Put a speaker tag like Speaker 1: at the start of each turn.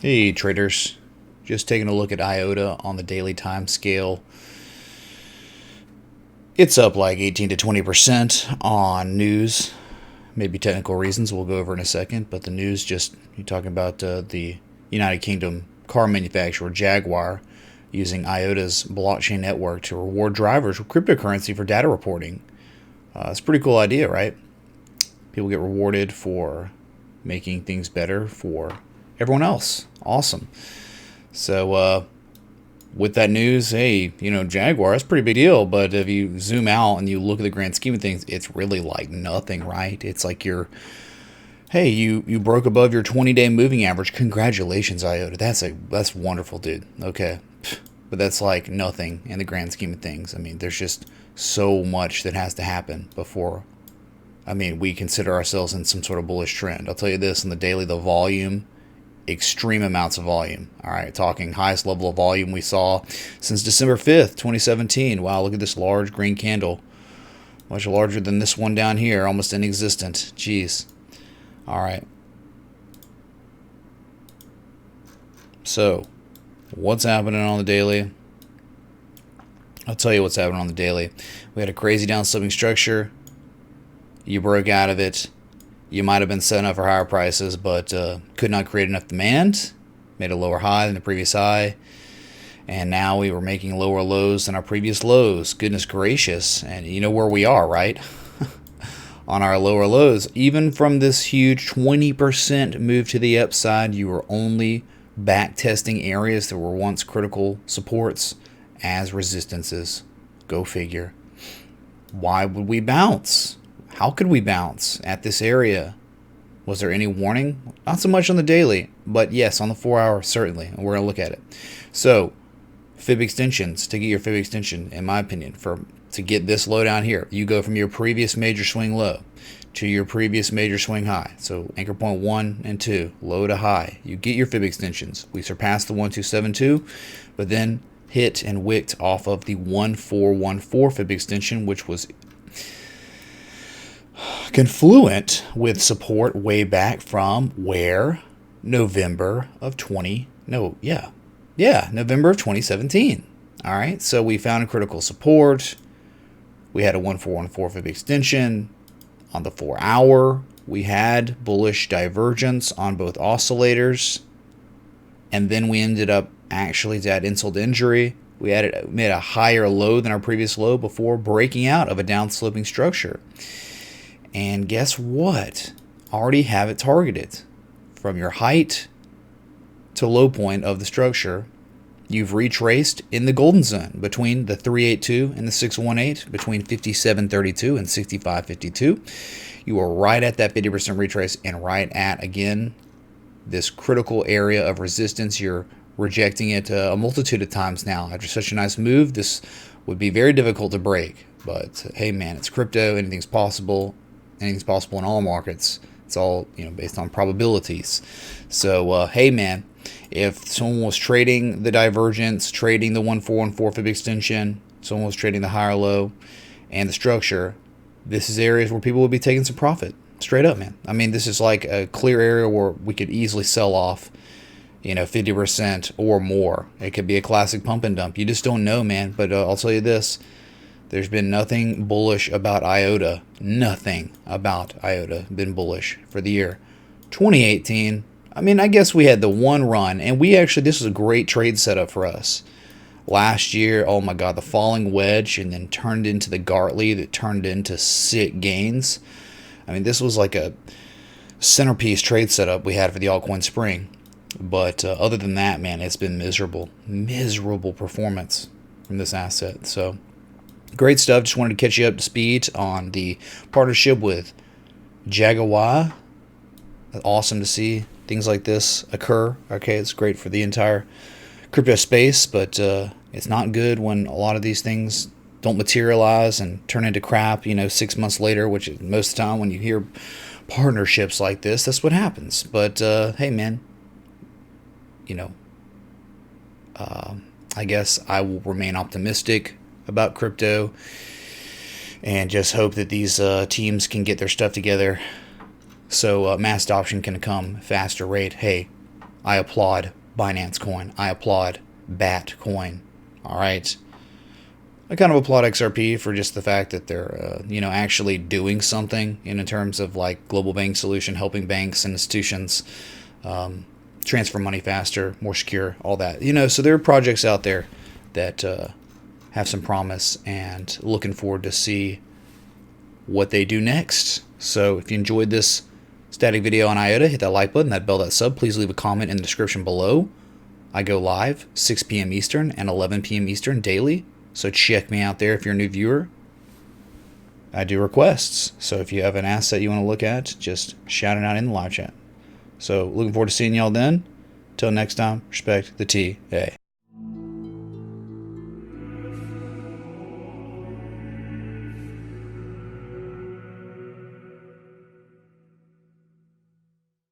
Speaker 1: Hey traders, just taking a look at IOTA on the daily time scale. It's up like 18 to 20% on news, maybe technical reasons we'll go over in a second, but the news just, you're talking about the United Kingdom car manufacturer Jaguar using IOTA's blockchain network to reward drivers with cryptocurrency for data reporting. It's a pretty cool idea, right? People get rewarded for making things better for everyone else. Awesome. So, with that news, hey, Jaguar, that's a pretty big deal. But if you zoom out and you look at the grand scheme of things, it's really like nothing, right? It's like hey, you broke above your 20-day moving average. Congratulations, IOTA. That's wonderful, dude. Okay, but that's like nothing in the grand scheme of things. I mean, there's just so much that has to happen before. I mean, we consider ourselves in some sort of bullish trend. I'll tell you this: on the daily, the volume, extreme amounts of volume. All right, talking highest level of volume we saw since December 5th, 2017. Wow, look at this large green candle. Much larger than this one down here, almost inexistent. Jeez. All right. So, what's happening on the daily? I'll tell you what's happening on the daily. We had a crazy down-sloping structure. You broke out of it. You might have been setting up for higher prices, but could not create enough demand. Made a lower high than the previous high. And now we were making lower lows than our previous lows. Goodness gracious. And you know where we are, right? On our lower lows. Even from this huge 20% move to the upside, you were only back testing areas that were once critical supports as resistances. Go figure. Why would we bounce? How could we bounce at this area? Was there any warning? Not so much on the daily, but yes, on the 4 hour, certainly. And we're going to look at it. So, fib extensions, to get your fib extension, in my opinion, to get this low down here, you go from your previous major swing low to your previous major swing high. So, anchor point 1 and 2, low to high. You get your fib extensions. We surpassed the 1272, but then hit and wicked off of the 1414 fib extension, which was confluent with support way back from where? November of 2017. All right, so we found a critical support. We had a 1414 fib extension on the 4 hour. We had bullish divergence on both oscillators, and then we ended up actually, to add insult to injury, we made a higher low than our previous low before breaking out of a down-sloping structure. And guess what? Already have it targeted. From your height to low point of the structure, you've retraced in the golden zone between the 382 and the 618, between 5732 and 6552. You are right at that 50% retrace and right at, again, this critical area of resistance. You're rejecting it a multitude of times now. After such a nice move, this would be very difficult to break. But hey, man, it's crypto. Anything's possible. Anything's possible in all markets. It's all based on probabilities. So hey, man, if someone was trading the divergence, trading the 1414 fib extension, someone was trading the higher low and the structure, this is areas where people would be taking some profit. Straight up, man. I mean, this is like a clear area where we could easily sell off 50% or more. It could be a classic pump and dump. You just don't know, man. But I'll tell you this. There's been nothing bullish about IOTA. Nothing about IOTA been bullish for the year 2018. I mean, I guess we had the one run, and this was a great trade setup for us. Last year, oh my God, the falling wedge, and then turned into the Gartley that turned into sick gains. I mean, this was like a centerpiece trade setup we had for the altcoin spring. But other than that, man, it's been miserable performance from this asset. So, great stuff. Just wanted to catch you up to speed on the partnership with Jaguar. Awesome to see things like this occur. Okay, it's great for the entire crypto space, but it's not good when a lot of these things don't materialize and turn into crap, 6 months later, which is most of the time when you hear partnerships like this, that's what happens. But hey, man, I guess I will remain optimistic about crypto and just hope that these teams can get their stuff together so mass adoption can come faster rate. Hey, I applaud Binance Coin. I applaud Bat Coin. All right. I kind of applaud XRP for just the fact that they're, actually doing something in terms of like global bank solution, helping banks and institutions transfer money faster, more secure, all that. So there are projects out there that have some promise, and looking forward to see what they do next. So if you enjoyed this static video on IOTA, hit that like button, that bell, that sub. Please leave a comment in the description below. I go live 6 p.m. Eastern and 11 p.m. Eastern daily. So check me out there if you're a new viewer. I do requests. So if you have an asset you want to look at, just shout it out in the live chat. So looking forward to seeing y'all then. Till next time, respect the TA.